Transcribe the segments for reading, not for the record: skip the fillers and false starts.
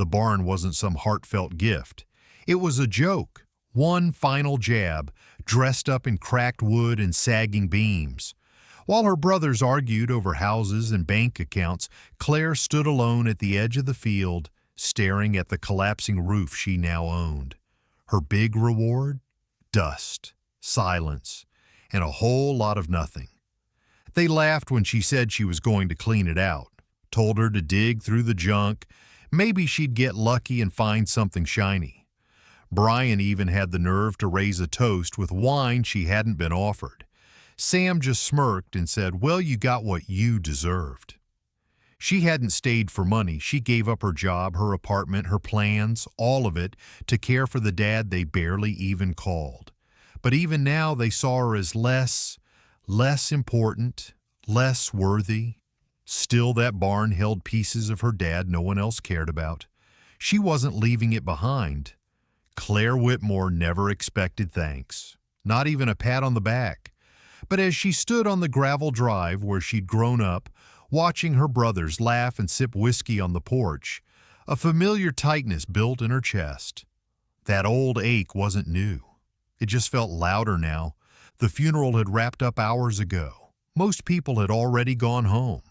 The barn wasn't some heartfelt gift. It was a joke, one final jab, dressed up in cracked wood and sagging beams. While her brothers argued over houses and bank accounts, Claire stood alone at the edge of the field, staring at the collapsing roof she now owned. Her big reward? Dust, silence, and a whole lot of nothing. They laughed when she said she was going to clean it out, told her to dig through the junk. Maybe she'd get lucky and find something shiny. Brian even had the nerve to raise a toast with wine she hadn't been offered. Sam just smirked and said, "Well, you got what you deserved." She hadn't stayed for money. She gave up her job, her apartment, her plans, all of it, to care for the dad they barely even called. But even now they saw her as less important, less worthy. Still, that barn held pieces of her dad no one else cared about. She wasn't leaving it behind. Claire Whitmore never expected thanks, not even a pat on the back. But as she stood on the gravel drive where she'd grown up, watching her brothers laugh and sip whiskey on the porch, a familiar tightness built in her chest. That old ache wasn't new. It just felt louder now. The funeral had wrapped up hours ago. Most people had already gone home.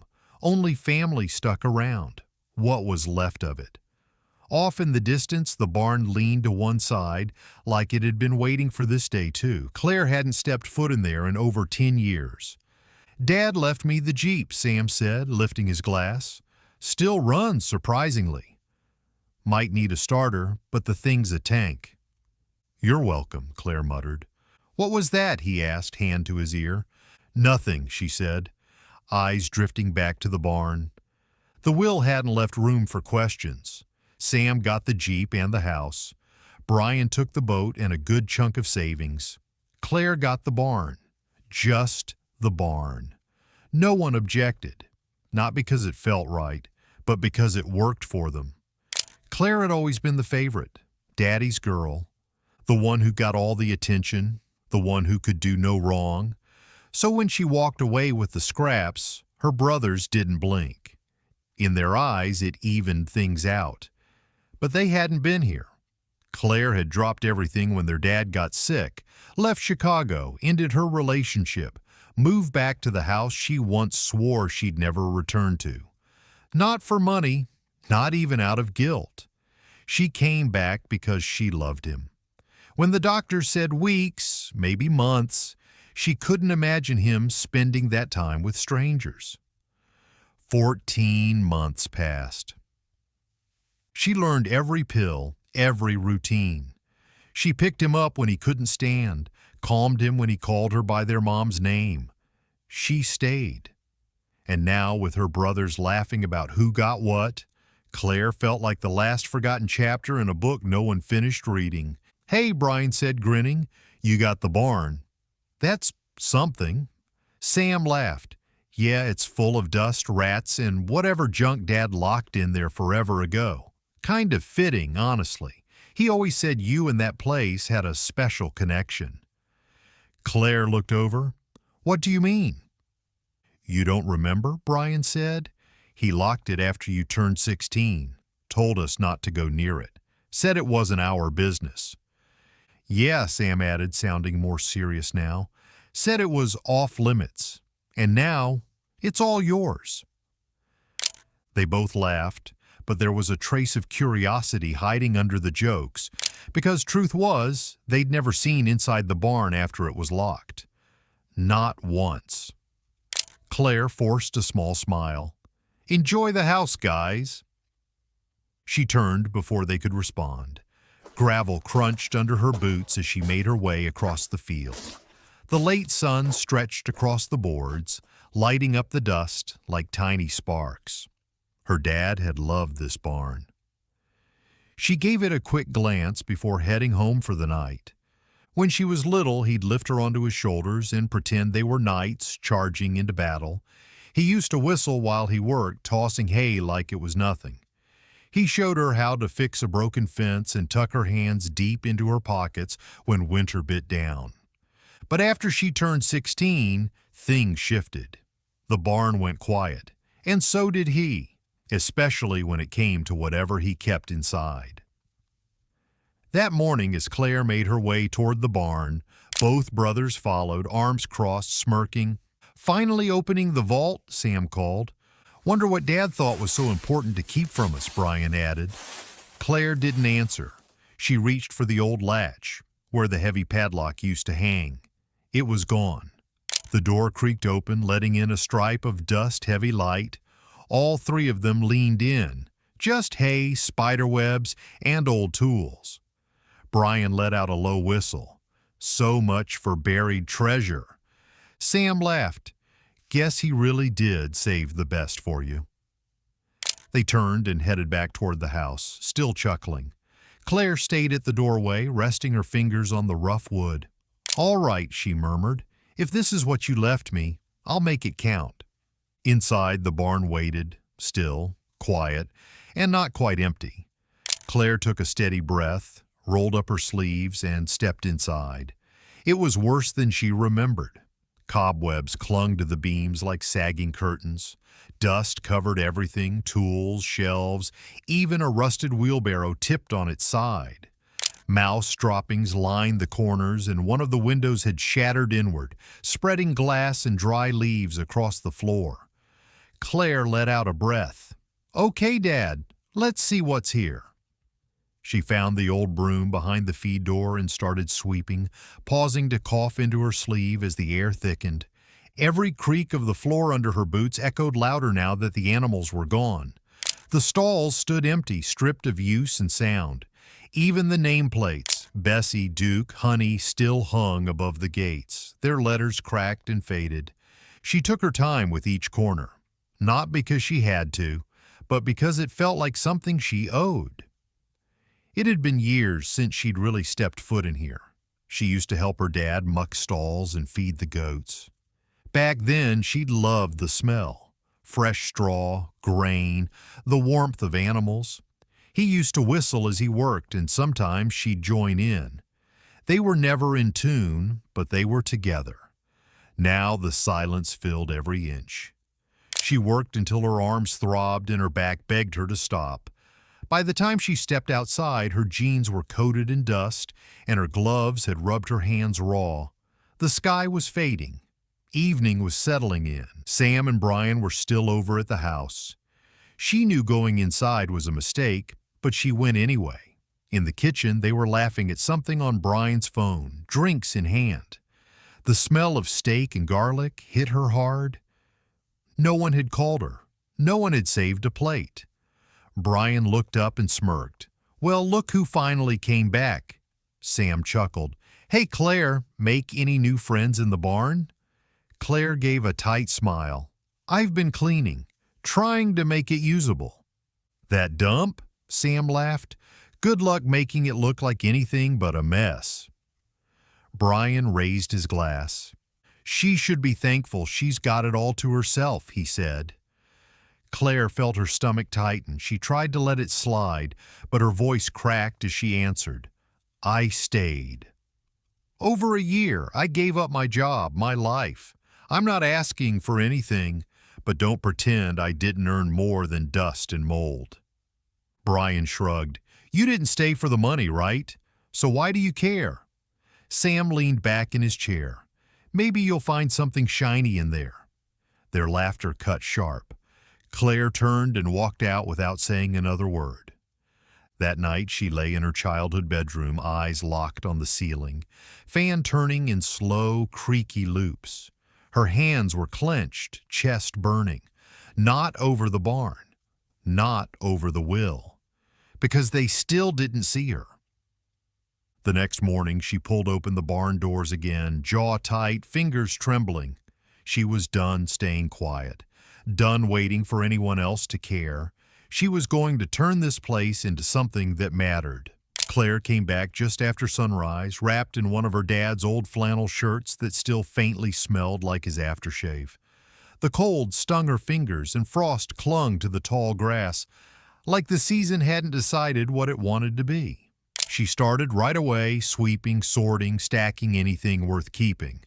Only family stuck around. What was left of it? Off in the distance, the barn leaned to one side, like it had been waiting for this day, too. Claire hadn't stepped foot in there in over 10 years. "Dad left me the Jeep," Sam said, lifting his glass. "Still runs, surprisingly. Might need a starter, but the thing's a tank." "You're welcome," Claire muttered. "What was that?" he asked, hand to his ear. "Nothing," she said, eyes drifting back to the barn. The will hadn't left room for questions. Sam got the Jeep and the house. Brian took the boat and a good chunk of savings. Claire got the barn. Just the barn. No one objected, not because it felt right, but because it worked for them. Claire had always been the favorite, Daddy's girl, the one who got all the attention, the one who could do no wrong. So when she walked away with the scraps, her brothers didn't blink. In their eyes, it evened things out. But they hadn't been here. Claire had dropped everything when their dad got sick, left Chicago, ended her relationship, moved back to the house she once swore she'd never return to. Not for money, not even out of guilt. She came back because she loved him. When the doctor said weeks, maybe months, she couldn't imagine him spending that time with strangers. 14 months passed. She learned every pill, every routine. She picked him up when he couldn't stand, calmed him when he called her by their mom's name. She stayed. And now, with her brothers laughing about who got what, Claire felt like the last forgotten chapter in a book no one finished reading. "Hey," Brian said, grinning, "you got the barn." "That's something." Sam laughed. "Yeah, it's full of dust, rats, and whatever junk Dad locked in there forever ago. Kind of fitting, honestly. He always said you and that place had a special connection." Claire looked over. "What do you mean?" "You don't remember?" Brian said. "He locked it after you turned 16, told us not to go near it, said it wasn't our business." "Yeah," Sam added, sounding more serious now. "Said it was off limits. And now, it's all yours." They both laughed, but there was a trace of curiosity hiding under the jokes, because truth was, they'd never seen inside the barn after it was locked. Not once. Claire forced a small smile. "Enjoy the house, guys." She turned before they could respond. Gravel crunched under her boots as she made her way across the field. The late sun stretched across the boards, lighting up the dust like tiny sparks. Her dad had loved this barn. She gave it a quick glance before heading home for the night. When she was little, he'd lift her onto his shoulders and pretend they were knights charging into battle. He used to whistle while he worked, tossing hay like it was nothing. He showed her how to fix a broken fence and tuck her hands deep into her pockets when winter bit down. But after she turned 16, things shifted. The barn went quiet, and so did he. especially when it came to whatever he kept inside. That morning, as Claire made her way toward the barn, both brothers followed, arms crossed, smirking. "Finally opening the vault," Sam called. "Wonder what Dad thought was so important to keep from us," Brian added. Claire didn't answer. She reached for the old latch, where the heavy padlock used to hang. It was gone. The door creaked open, letting in a stripe of dust-heavy light. All three of them leaned in. Just hay, spiderwebs, and old tools. Brian let out a low whistle. So much for buried treasure. Sam laughed. "Guess he really did save the best for you." They turned and headed back toward the house, still chuckling. Claire stayed at the doorway, resting her fingers on the rough wood. "All right," she murmured. "If this is what you left me, I'll make it count." Inside, the barn waited, still, quiet, and not quite empty. Claire took a steady breath, rolled up her sleeves, and stepped inside. It was worse than she remembered. Cobwebs clung to the beams like sagging curtains. Dust covered everything, tools, shelves, even a rusted wheelbarrow tipped on its side. Mouse droppings lined the corners, and one of the windows had shattered inward, spreading glass and dry leaves across the floor. Claire let out a breath. "Okay, Dad, let's see what's here." She found the old broom behind the feed door and started sweeping, pausing to cough into her sleeve as the air thickened. Every creak of the floor under her boots echoed louder now that the animals were gone. The stalls stood empty, stripped of use and sound. Even the nameplates, Bessie, Duke, Honey, still hung above the gates, their letters cracked and faded. She took her time with each corner, not because she had to, but because it felt like something she owed. It had been years since she'd really stepped foot in here. She used to help her dad muck stalls and feed the goats. Back then, she'd loved the smell. Fresh straw, grain, the warmth of animals. He used to whistle as he worked, and sometimes she'd join in. They were never in tune, but they were together. Now the silence filled every inch. She worked until her arms throbbed and her back begged her to stop. By the time she stepped outside, her jeans were coated in dust, and her gloves had rubbed her hands raw. The sky was fading. Evening was settling in. Sam and Brian were still over at the house. She knew going inside was a mistake, but she went anyway. In the kitchen, they were laughing at something on Brian's phone, drinks in hand. The smell of steak and garlic hit her hard. No one had called her. No one had saved a plate. Brian looked up and smirked. "Well, look who finally came back." Sam chuckled. "Hey, Claire, make any new friends in the barn?" Claire gave a tight smile. "I've been cleaning, trying to make it usable." "That dump?" Sam laughed. "Good luck making it look like anything but a mess." Brian raised his glass. "She should be thankful she's got it all to herself," he said. Claire felt her stomach tighten. She tried to let it slide, but her voice cracked as she answered. "I stayed. Over a year, I gave up my job, my life. I'm not asking for anything, but don't pretend I didn't earn more than dust and mold." Brian shrugged. "You didn't stay for the money, right? So why do you care?" Sam leaned back in his chair. "Maybe you'll find something shiny in there." Their laughter cut sharp. Claire turned and walked out without saying another word. That night she lay in her childhood bedroom, eyes locked on the ceiling, fan turning in slow, creaky loops. Her hands were clenched, chest burning. Not over the barn. Not over the will. Because they still didn't see her. The next morning she pulled open the barn doors again, jaw tight, fingers trembling. She was done staying quiet. Done waiting for anyone else to care. She was going to turn this place into something that mattered. Claire came back just after sunrise, wrapped in one of her dad's old flannel shirts that still faintly smelled like his aftershave. The cold stung her fingers and frost clung to the tall grass, like the season hadn't decided what it wanted to be. She started right away, sweeping, sorting, stacking anything worth keeping.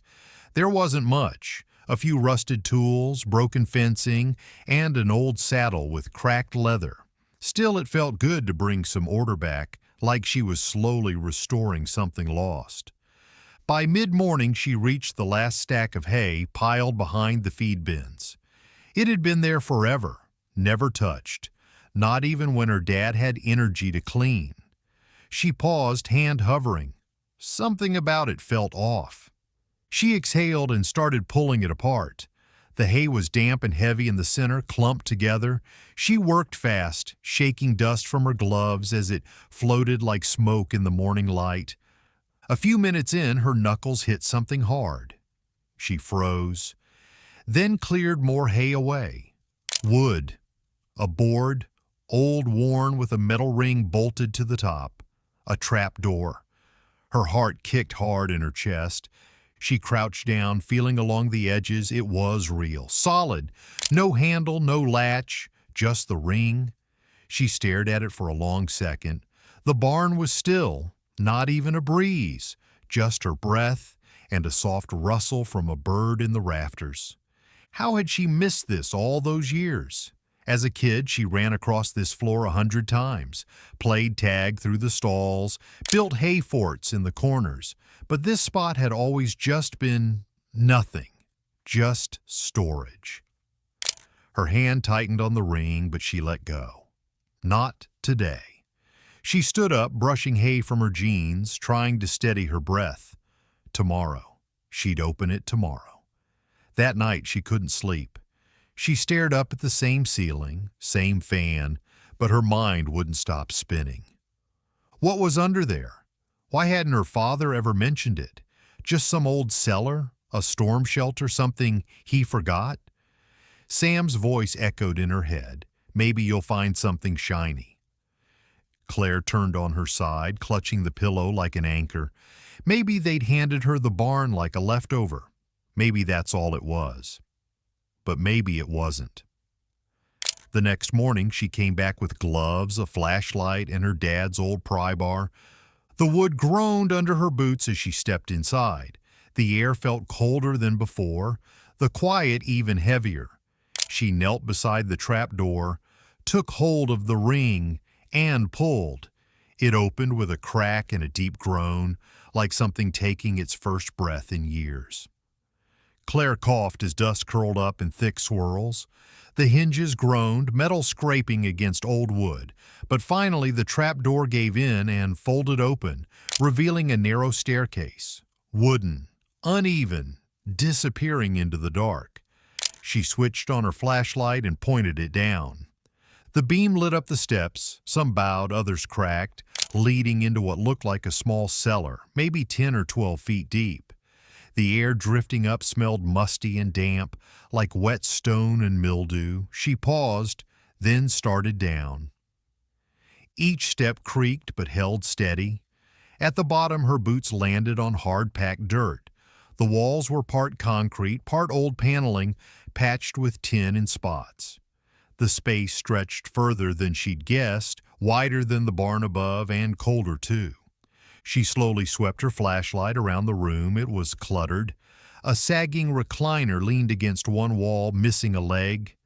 There wasn't much. A few rusted tools, broken fencing, and an old saddle with cracked leather. Still, it felt good to bring some order back, like she was slowly restoring something lost. By mid-morning, she reached the last stack of hay piled behind the feed bins. It had been there forever, never touched, not even when her dad had energy to clean. She paused, hand hovering. Something about it felt off. She exhaled and started pulling it apart. The hay was damp and heavy in the center, clumped together. She worked fast, shaking dust from her gloves as it floated like smoke in the morning light. A few minutes in, her knuckles hit something hard. She froze, then cleared more hay away. Wood, a board, old worn with a metal ring bolted to the top, a trap door. Her heart kicked hard in her chest. She crouched down, feeling along the edges. It was real, solid, no handle, no latch, just the ring. She stared at it for a long second. The barn was still, not even a breeze, just her breath and a soft rustle from a bird in the rafters. How had she missed this all those years? As a kid, she ran across this floor 100 times, played tag through the stalls, built hay forts in the corners, but this spot had always just been nothing, just storage. Her hand tightened on the ring, but she let go. Not today. She stood up, brushing hay from her jeans, trying to steady her breath. Tomorrow. She'd open it tomorrow. That night, she couldn't sleep. She stared up at the same ceiling, same fan, but her mind wouldn't stop spinning. What was under there? Why hadn't her father ever mentioned it? Just some old cellar? A storm shelter? Something he forgot? Sam's voice echoed in her head. Maybe you'll find something shiny. Claire turned on her side, clutching the pillow like an anchor. Maybe they'd handed her the barn like a leftover. Maybe that's all it was. But maybe it wasn't. The next morning, she came back with gloves, a flashlight, and her dad's old pry bar. The wood groaned under her boots as she stepped inside. The air felt colder than before, the quiet even heavier. She knelt beside the trap door, took hold of the ring, and pulled. It opened with a crack and a deep groan, like something taking its first breath in years. Claire coughed as dust curled up in thick swirls. The hinges groaned, metal scraping against old wood, but finally the trap door gave in and folded open, revealing a narrow staircase, wooden, uneven, disappearing into the dark. She switched on her flashlight and pointed it down. The beam lit up the steps, some bowed, others cracked, leading into what looked like a small cellar, maybe 10 or 12 feet deep. The air drifting up smelled musty and damp, like wet stone and mildew. She paused, then started down. Each step creaked but held steady. At the bottom, her boots landed on hard-packed dirt. The walls were part concrete, part old paneling, patched with tin in spots. The space stretched further than she'd guessed, wider than the barn above, and colder too. She slowly swept her flashlight around the room. It was cluttered. A sagging recliner leaned against one wall, missing a leg.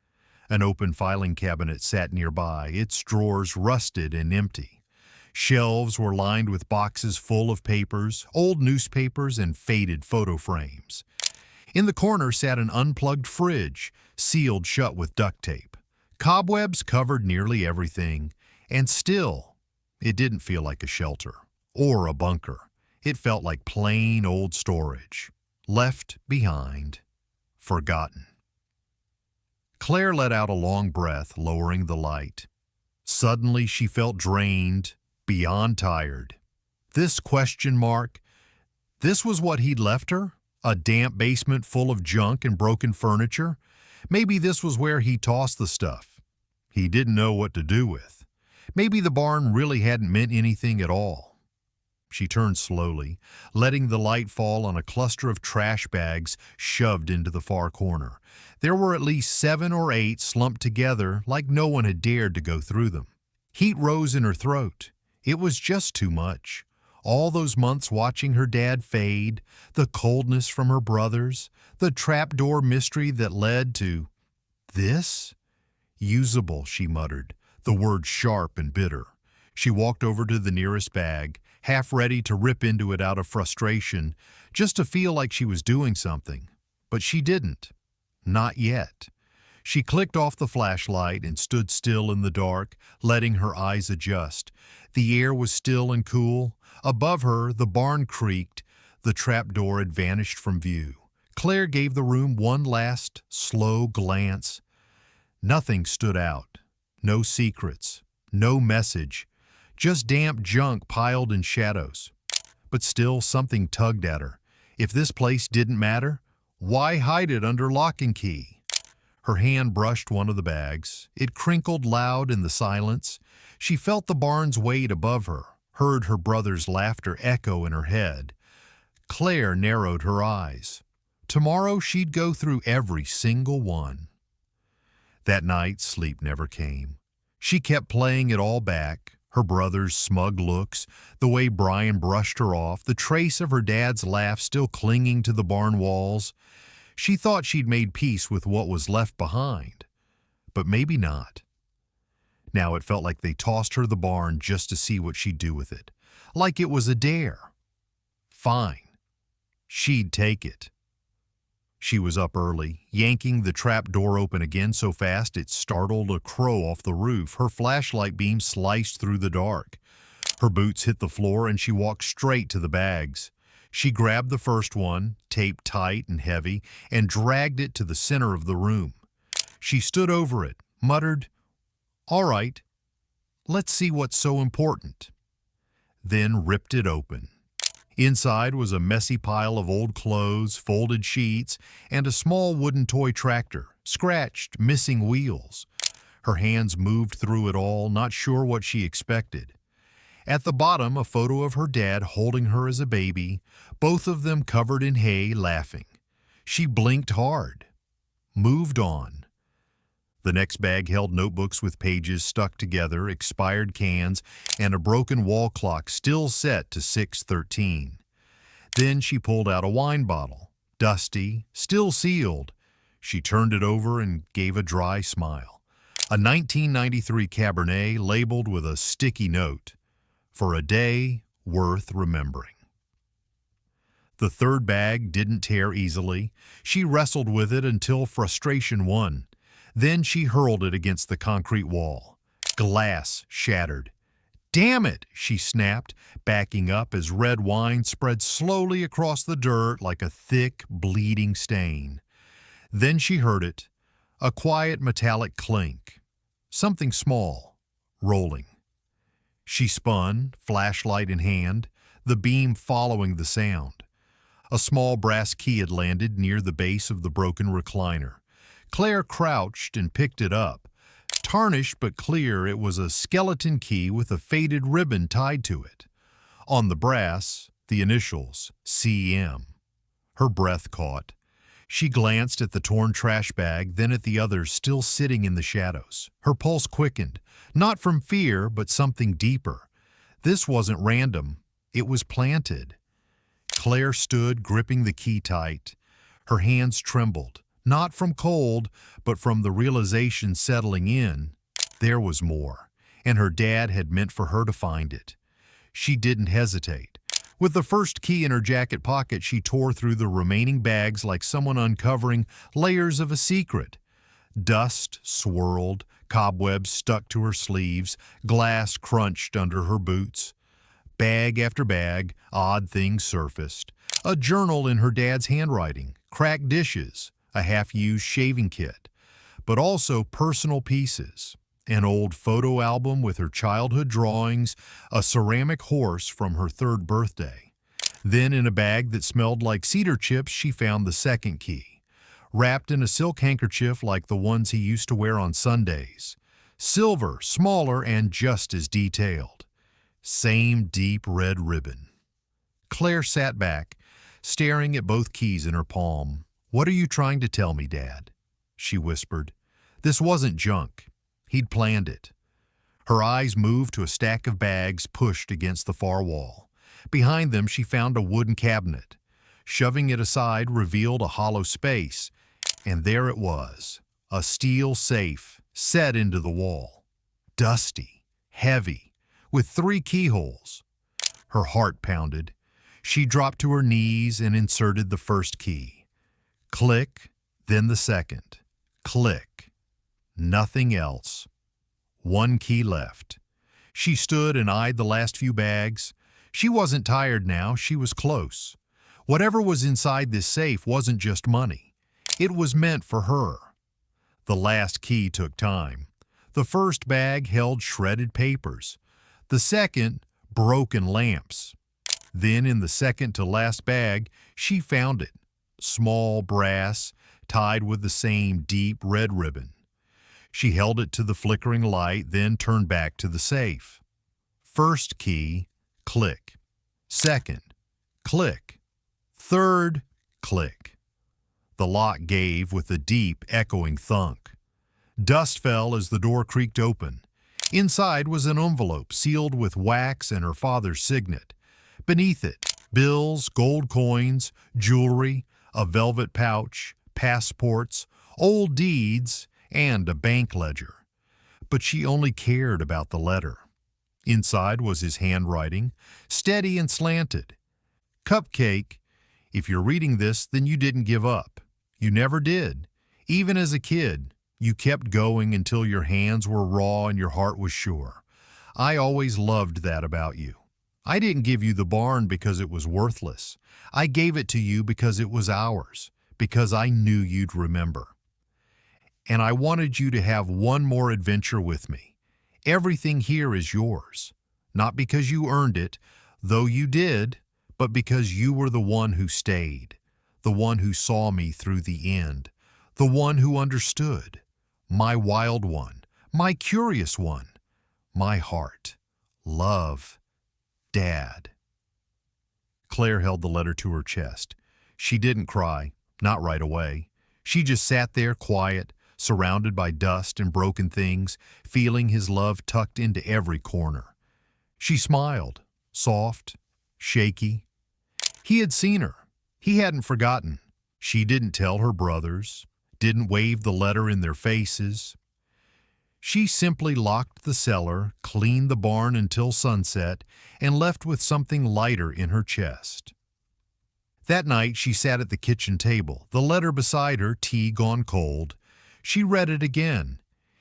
An open filing cabinet sat nearby, its drawers rusted and empty. Shelves were lined with boxes full of papers, old newspapers, and faded photo frames. In the corner sat an unplugged fridge, sealed shut with duct tape. Cobwebs covered nearly everything, and still, it didn't feel like a shelter. Or a bunker. It felt like plain old storage. Left behind. Forgotten. Claire let out a long breath, lowering the light. Suddenly she felt drained, beyond tired. This question mark, this was what he'd left her? A damp basement full of junk and broken furniture? Maybe this was where he tossed the stuff he didn't know what to do with. Maybe the barn really hadn't meant anything at all. She turned slowly, letting the light fall on a cluster of trash bags shoved into the far corner. There were at least 7 or 8 slumped together like no one had dared to go through them. Heat rose in her throat. It was just too much. All those months watching her dad fade, the coldness from her brothers, the trapdoor mystery that led to this? Usable, she muttered, the word sharp and bitter. She walked over to the nearest bag, half ready to rip into it out of frustration, just to feel like she was doing something. But she didn't. Not yet. She clicked off the flashlight and stood still in the dark, letting her eyes adjust. The air was still and cool. Above her, the barn creaked. The trapdoor had vanished from view. Claire gave the room one last, slow glance. Nothing stood out. No secrets. No message. Just damp junk piled in shadows. But still something tugged at her. If this place didn't matter, why hide it under lock and key? Her hand brushed one of the bags. It crinkled loud in the silence. She felt the barn's weight above her, heard her brother's laughter echo in her head. Claire narrowed her eyes. Tomorrow she'd go through every single one. That night, sleep never came. She kept playing it all back, her brother's smug looks, the way Brian brushed her off, the trace of her dad's laugh still clinging to the barn walls. She thought she'd made peace with what was left behind, but maybe not. Now it felt like they tossed her the barn just to see what she'd do with it, like it was a dare. Fine. She'd take it. She was up early, yanking the trap door open again so fast it startled a crow off the roof. Her flashlight beam sliced through the dark. Her boots hit the floor and she walked straight to the bags. She grabbed the first one, taped tight and heavy, and dragged it to the center of the room. She stood over it, muttered, "All right, let's see what's so important," then ripped it open. Inside was a messy pile of old clothes, folded sheets, and a small wooden toy tractor, scratched, missing wheels. Her hands moved through it all, not sure what she expected. At the bottom, a photo of her dad holding her as a baby, both of them covered in hay, laughing. She blinked hard. Moved on. The next bag held notebooks with pages stuck together, expired cans, and a broken wall clock still set to 6:13. Then she pulled out a wine bottle, dusty, still sealed. She turned it over and gave a dry smile. A 1993 Cabernet labeled with a sticky note, "For a day worth remembering." The third bag didn't tear easily. She wrestled with it until frustration won. Then she hurled it against the concrete wall. Glass shattered. "Damn it," she snapped, backing up as red wine spread slowly across the dirt like a thick, bleeding stain. Then she heard it, a quiet metallic clink. Something small, rolling. She spun, flashlight in hand, the beam following the sound. A small brass key had landed near the base of the broken recliner. Claire crouched and picked it up. Tarnished but clear, it was a skeleton key with a faded ribbon tied to it. On the brass, the initials, CM. Her breath caught. She glanced at the torn trash bag, then at the others still sitting in the shadows. Her pulse quickened, not from fear, but something deeper. This wasn't random. It was planted. Claire stood, gripping the key tight. Her hands trembled. Not from cold, but from the realization settling in. There was more, and her dad had meant for her to find it. She didn't hesitate. With the first key in her jacket pocket, she tore through the remaining bags like someone uncovering layers of a secret. Dust swirled, cobwebs stuck to her sleeves, glass crunched under her boots. Bag after bag, odd things surfaced. A journal in her dad's handwriting, cracked dishes, a half-used shaving kit, but also personal pieces, an old photo album with her childhood drawings, a ceramic horse from her 3rd birthday. Then in a bag that smelled like cedar chips, she found the second key, wrapped in a silk handkerchief like the ones he used to wear on Sundays. Silver, smaller, and just as detailed. Same deep red ribbon. Claire sat back, staring at both keys in her palm. "What are you trying to tell me, Dad?" she whispered. This wasn't junk. He'd planned it. Her eyes moved to a stack of bags pushed against the far wall. Behind them, she found a wooden cabinet. Shoving it aside revealed a hollow space, and there it was, a steel safe set into the wall. Dusty, heavy, with 3 keyholes. Her heart pounded. She dropped to her knees and inserted the first key. Click, then the second. Click. Nothing else. 1 key left. She stood and eyed the last few bags. She wasn't tired now, she was close. Whatever was inside this safe wasn't just money. It was meant for her. The last key took time. The first bag held shredded papers. The second, broken lamps. Then in the second to last bag, she found it. Small brass, tied with the same deep red ribbon. She held it to the flickering light, then turned back to the safe. First key, click. Second, click. Third, click. The lock gave with a deep, echoing thunk. Dust fell as the door creaked open. Inside was an envelope sealed with wax and her father's signet. Beneath it, bills, gold coins, jewelry, a velvet pouch, passports, old deeds, and a bank ledger. But she only cared about the letter. Inside was his handwriting, steady and slanted. Cupcake, if you're reading this, then you didn't give up. You never did. Even as a kid, you kept going until your hands were raw and your heart was sure. I always loved that about you. I didn't give you the barn because it was worthless. I gave it to you because it was ours, because I knew you'd remember. And I wanted you to have one more adventure with me. Everything here is yours, not because you earned it, though you did, but because you were the one who stayed, the one who saw me through the end, the one who understood, my wild one, my curious one, my heart. Love, Dad. Claire held the letter to her chest. She didn't cry, not right away. She just sat there quiet, surrounded by dust and broken things, feeling his love tucked into every corner. She smiled, soft, shaky. He had seen her. He hadn't forgotten. She didn't tell her brothers, didn't wave the letter in their faces. She simply locked the cellar, cleaned the barn until sunset, and left with something lighter in her chest. That night she sat at the kitchen table, the letter beside her, tea gone cold. She read it again.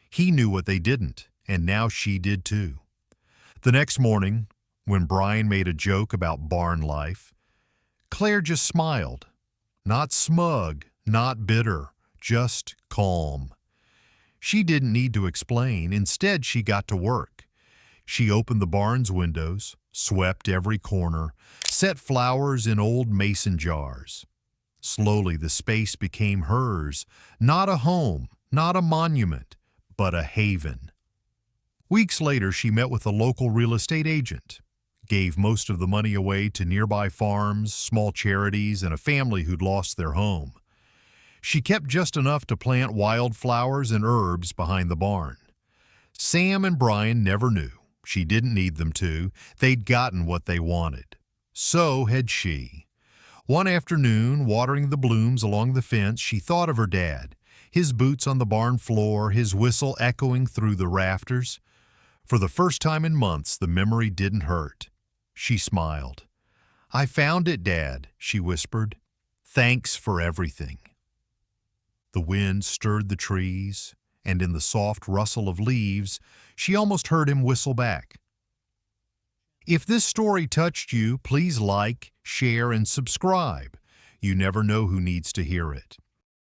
He knew what they didn't, and now she did too. The next morning, when Brian made a joke about barn life, Claire just smiled. Not smug, not bitter, just calm. She didn't need to explain. Instead, she got to work. She opened the barn's windows, swept every corner, set flowers in old mason jars. Slowly, the space became hers, not a home, not a monument, but a haven. Weeks later, she met with a local real estate agent, gave most of the money away to nearby farms, small charities, and a family who'd lost their home. She kept just enough to plant wildflowers and herbs behind the barn. Sam and Brian never knew. She didn't need them to. They'd gotten what they wanted. So had she. One afternoon, watering the blooms along the fence, she thought of her dad, his boots on the barn floor, his whistle echoing through the rafters. For the first time in months, the memory didn't hurt. She smiled. "I found it, Dad," she whispered. "Thanks for everything." The wind stirred the trees, and in the soft rustle of leaves, she almost heard him whistle back. If this story touched you, please like, share, and subscribe. You never know who needs to hear it.